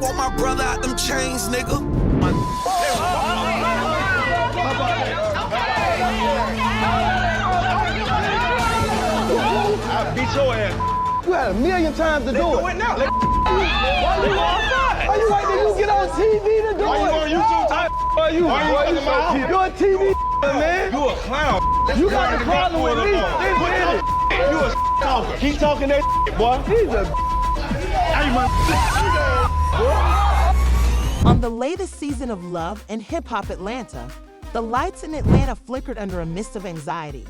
want my brother out them chains, nigga. I beat your ass. You had a million times to do it. Do it now. Why you outside? Why you wait till you get on TV to do it? Why you on YouTube type? Why you talking about? You're a TV man. You a clown. You got the problem with me. You a talker. Keep talking that boy. He's a On the latest season of Love and Hip Hop Atlanta, the lights in Atlanta flickered under a mist of anxiety.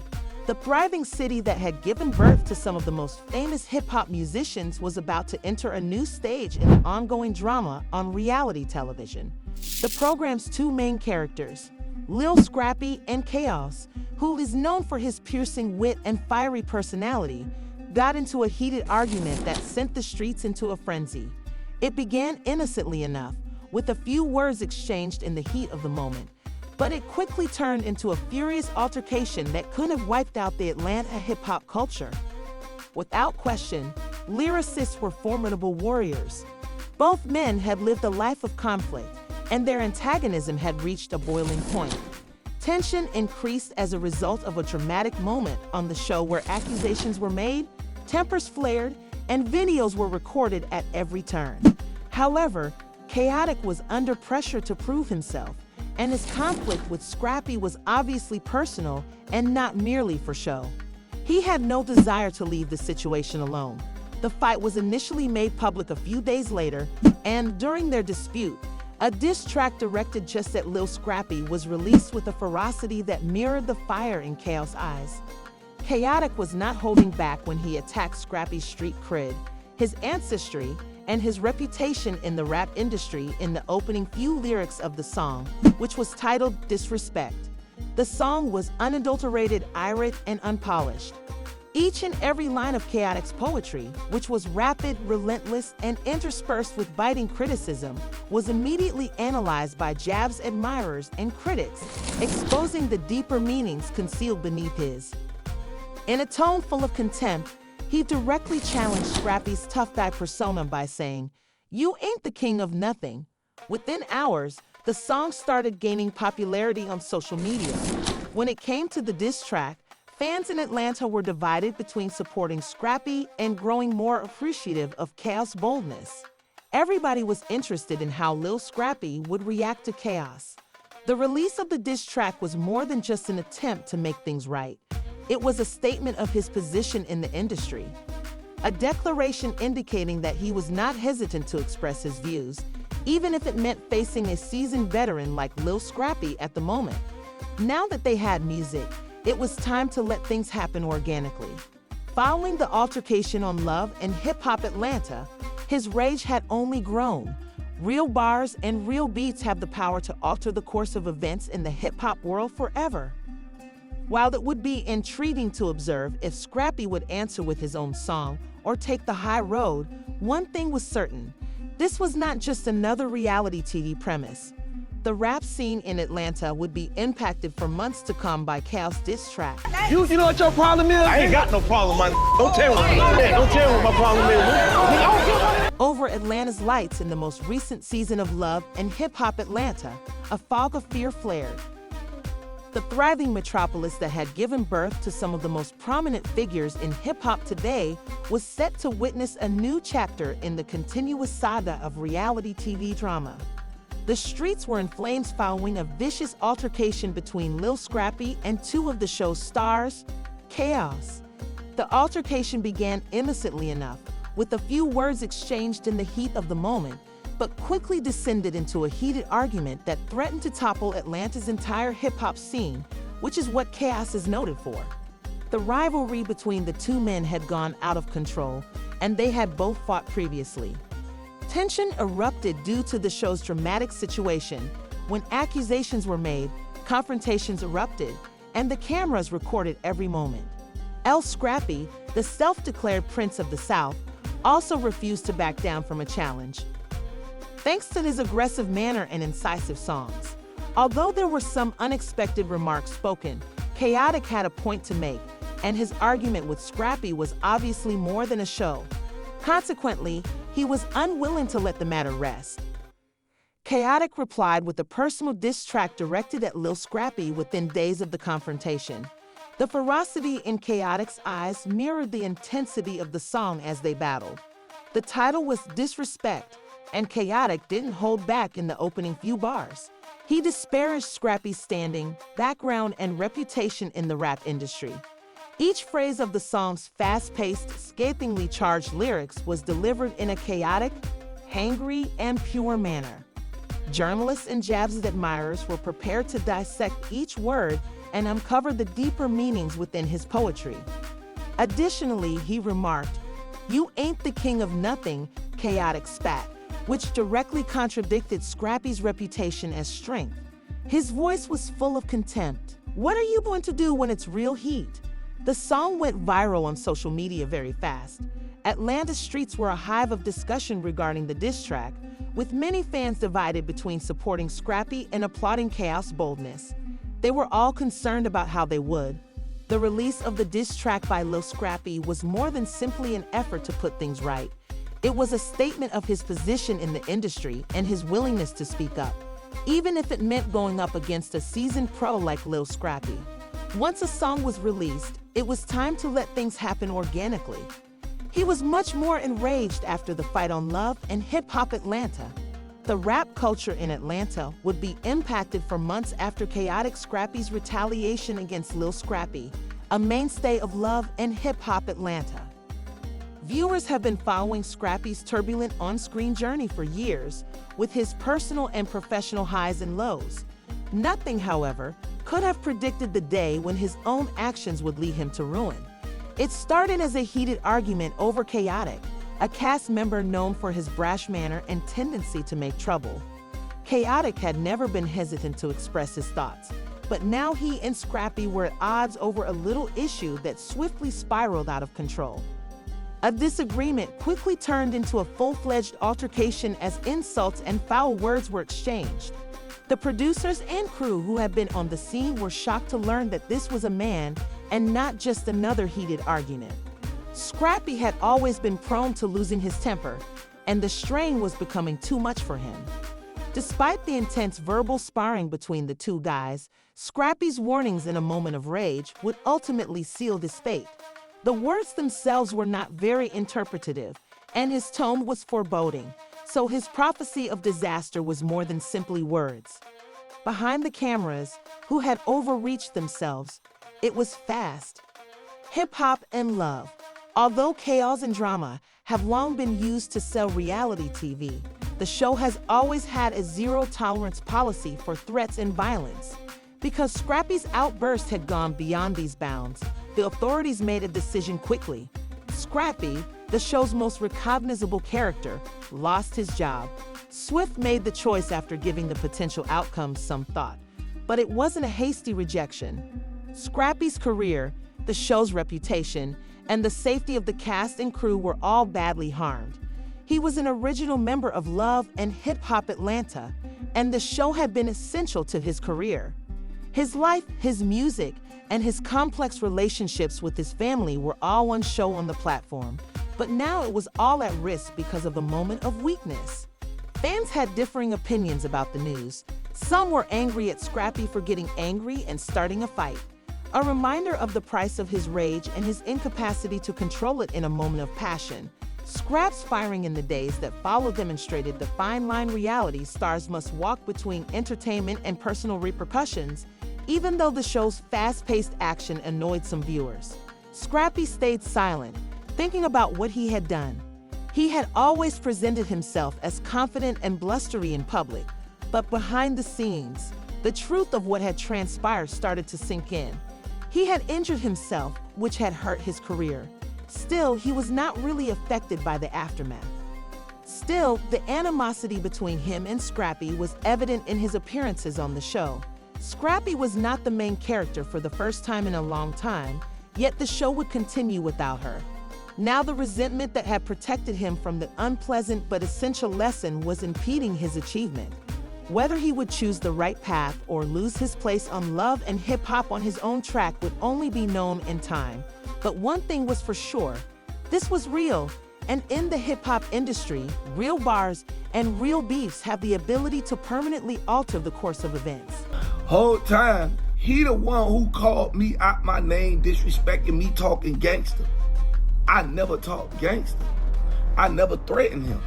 The thriving city that had given birth to some of the most famous hip-hop musicians was about to enter a new stage in the ongoing drama on reality television. The program's two main characters, Lil Scrappy and Chaos, who is known for his piercing wit and fiery personality, got into a heated argument that sent the streets into a frenzy. It began innocently enough, with a few words exchanged in the heat of the moment, but it quickly turned into a furious altercation that could have wiped out the Atlanta hip-hop culture. Without question, lyricists were formidable warriors. Both men had lived a life of conflict, and their antagonism had reached a boiling point. Tension increased as a result of a dramatic moment on the show where accusations were made, tempers flared, and videos were recorded at every turn. However, Khaotic was under pressure to prove himself, and his conflict with Scrappy was obviously personal and not merely for show. He had no desire to leave the situation alone. The fight was initially made public a few days later, and during their dispute, a diss track directed just at Lil Scrappy was released with a ferocity that mirrored the fire in Chaos' eyes. Khaotic was not holding back when he attacked Scrappy's street cred, his ancestry, and his reputation in the rap industry in the opening few lyrics of the song, which was titled Disrespect. The song was unadulterated, irate, and unpolished. Each and every line of Khaotic's poetry, which was rapid, relentless, and interspersed with biting criticism, was immediately analyzed by Jab's admirers and critics, exposing the deeper meanings concealed beneath his. In a tone full of contempt, he directly challenged Scrappy's tough guy persona by saying, "You ain't the king of nothing." Within hours, the song started gaining popularity on social media. When it came to the diss track, fans in Atlanta were divided between supporting Scrappy and growing more appreciative of Chaos' boldness. Everybody was interested in how Lil Scrappy would react to Chaos. The release of the diss track was more than just an attempt to make things right. It was a statement of his position in the industry, a declaration indicating that he was not hesitant to express his views, even if it meant facing a seasoned veteran like Lil Scrappy at the moment. Now that they had music, it was time to let things happen organically. Following the altercation on Love and Hip Hop Atlanta, his rage had only grown. Real bars and real beats have the power to alter the course of events in the hip-hop world forever. While it would be intriguing to observe if Scrappy would answer with his own song or take the high road, one thing was certain. This was not just another reality TV premise. The rap scene in Atlanta would be impacted for months to come by Chaos' diss track. You know what your problem is? I ain't got no problem, man. Don't tell me. Don't tell me what my problem is. Over Atlanta's lights in the most recent season of Love and Hip Hop Atlanta, a fog of fear flared. The thriving metropolis that had given birth to some of the most prominent figures in hip-hop today was set to witness a new chapter in the continuous saga of reality TV drama. The streets were in flames following a vicious altercation between Lil Scrappy and two of the show's stars, Chaos. The altercation began innocently enough, with a few words exchanged in the heat of the moment, but quickly descended into a heated argument that threatened to topple Atlanta's entire hip-hop scene, which is what Chaos is noted for. The rivalry between the two men had gone out of control, and they had both fought previously. Tension erupted due to the show's dramatic situation. When accusations were made, confrontations erupted, and the cameras recorded every moment. Scrappy, the self-declared Prince of the South, also refused to back down from a challenge. Thanks to his aggressive manner and incisive songs. Although there were some unexpected remarks spoken, Khaotic had a point to make, and his argument with Scrappy was obviously more than a show. Consequently, he was unwilling to let the matter rest. Khaotic replied with a personal diss track directed at Lil Scrappy within days of the confrontation. The ferocity in Khaotic's eyes mirrored the intensity of the song as they battled. The title was Disrespect, and Khaotic didn't hold back in the opening few bars. He disparaged Scrappy's standing, background, and reputation in the rap industry. Each phrase of the song's fast-paced, scathingly charged lyrics was delivered in a chaotic, hangry, and pure manner. Journalists and Jabs' admirers were prepared to dissect each word and uncover the deeper meanings within his poetry. Additionally, he remarked, "You ain't the king of nothing," Khaotic spat, which directly contradicted Scrappy's reputation as strength. His voice was full of contempt. "What are you going to do when it's real heat?" The song went viral on social media very fast. Atlanta streets were a hive of discussion regarding the diss track, with many fans divided between supporting Scrappy and applauding Chaos' boldness. They were all concerned about how they would. The release of the diss track by Lil Scrappy was more than simply an effort to put things right. It was a statement of his position in the industry and his willingness to speak up, even if it meant going up against a seasoned pro like Lil Scrappy. Once a song was released, it was time to let things happen organically. He was much more enraged after the fight on Love and Hip Hop Atlanta. The rap culture in Atlanta would be impacted for months after Khaotic Scrappy's retaliation against Lil Scrappy, a mainstay of Love and Hip Hop Atlanta. Viewers have been following Scrappy's turbulent on-screen journey for years, with his personal and professional highs and lows. Nothing, however, could have predicted the day when his own actions would lead him to ruin. It started as a heated argument over Khaotic, a cast member known for his brash manner and tendency to make trouble. Khaotic had never been hesitant to express his thoughts, but now he and Scrappy were at odds over a little issue that swiftly spiraled out of control. A disagreement quickly turned into a full-fledged altercation as insults and foul words were exchanged. The producers and crew who had been on the scene were shocked to learn that this was a man and not just another heated argument. Scrappy had always been prone to losing his temper, and the strain was becoming too much for him. Despite the intense verbal sparring between the two guys, Scrappy's warnings in a moment of rage would ultimately seal his fate. The words themselves were not very interpretative, and his tone was foreboding, so his prophecy of disaster was more than simply words. Behind the cameras, who had overreached themselves, it was fast. Hip-hop and love. Although chaos and drama have long been used to sell reality TV, the show has always had a zero-tolerance policy for threats and violence. Because Scrappy's outburst had gone beyond these bounds, the authorities made a decision quickly. Scrappy, the show's most recognizable character, lost his job. Swift made the choice after giving the potential outcomes some thought, but it wasn't a hasty rejection. Scrappy's career, the show's reputation, and the safety of the cast and crew were all badly harmed. He was an original member of Love and Hip Hop Atlanta, and the show had been essential to his career. His life, his music, and his complex relationships with his family were all on show on the platform, but now it was all at risk because of a moment of weakness. Fans had differing opinions about the news. Some were angry at Scrappy for getting angry and starting a fight, a reminder of the price of his rage and his incapacity to control it in a moment of passion. Scrapp's firing in the days that followed demonstrated the fine line reality stars must walk between entertainment and personal repercussions, even though the show's fast-paced action annoyed some viewers. Scrappy stayed silent, thinking about what he had done. He had always presented himself as confident and blustery in public, but behind the scenes, the truth of what had transpired started to sink in. He had injured himself, which had hurt his career. Still, he was not really affected by the aftermath. Still, the animosity between him and Scrappy was evident in his appearances on the show. Scrappy was not the main character for the first time in a long time, yet the show would continue without her. Now the resentment that had protected him from the unpleasant but essential lesson was impeding his achievement. Whether he would choose the right path or lose his place on Love and Hip Hop on his own track would only be known in time. But one thing was for sure, this was real, And in the hip-hop industry, real bars and real beefs have the ability to permanently alter the course of events. Whole time, he the one who called me out my name, disrespecting me, talking gangster. I never talked gangster. I never threatened him.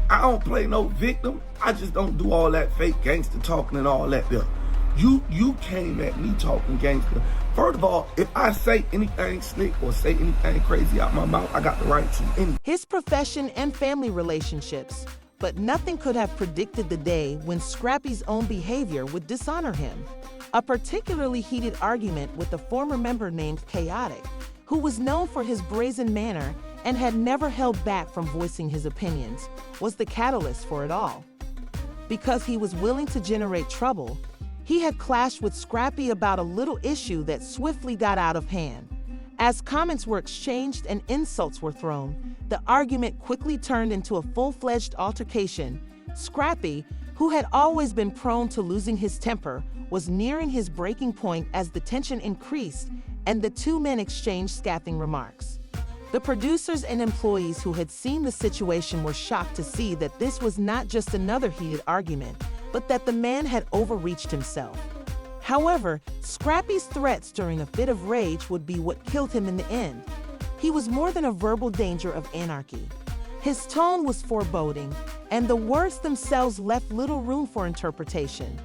I don't play no victim. I just don't do all that fake gangster talking and all that there. You came at me talking gangster. First of all, if I say anything slick or say anything crazy out my mouth, I got the right to. His profession and family relationships, but nothing could have predicted the day when Scrappy's own behavior would dishonor him. A particularly heated argument with a former member named Khaotic, who was known for his brazen manner and had never held back from voicing his opinions, was the catalyst for it all. Because he was willing to generate trouble, he had clashed with Scrappy about a little issue that swiftly got out of hand. As comments were exchanged and insults were thrown, the argument quickly turned into a full-fledged altercation. Scrappy, who had always been prone to losing his temper, was nearing his breaking point as the tension increased and the two men exchanged scathing remarks. The producers and employees who had seen the situation were shocked to see that this was not just another heated argument, but that the man had overreached himself. However, Scrappy's threats during a fit of rage would be what killed him in the end. He was more than a verbal danger of anarchy. His tone was foreboding, and the words themselves left little room for interpretation.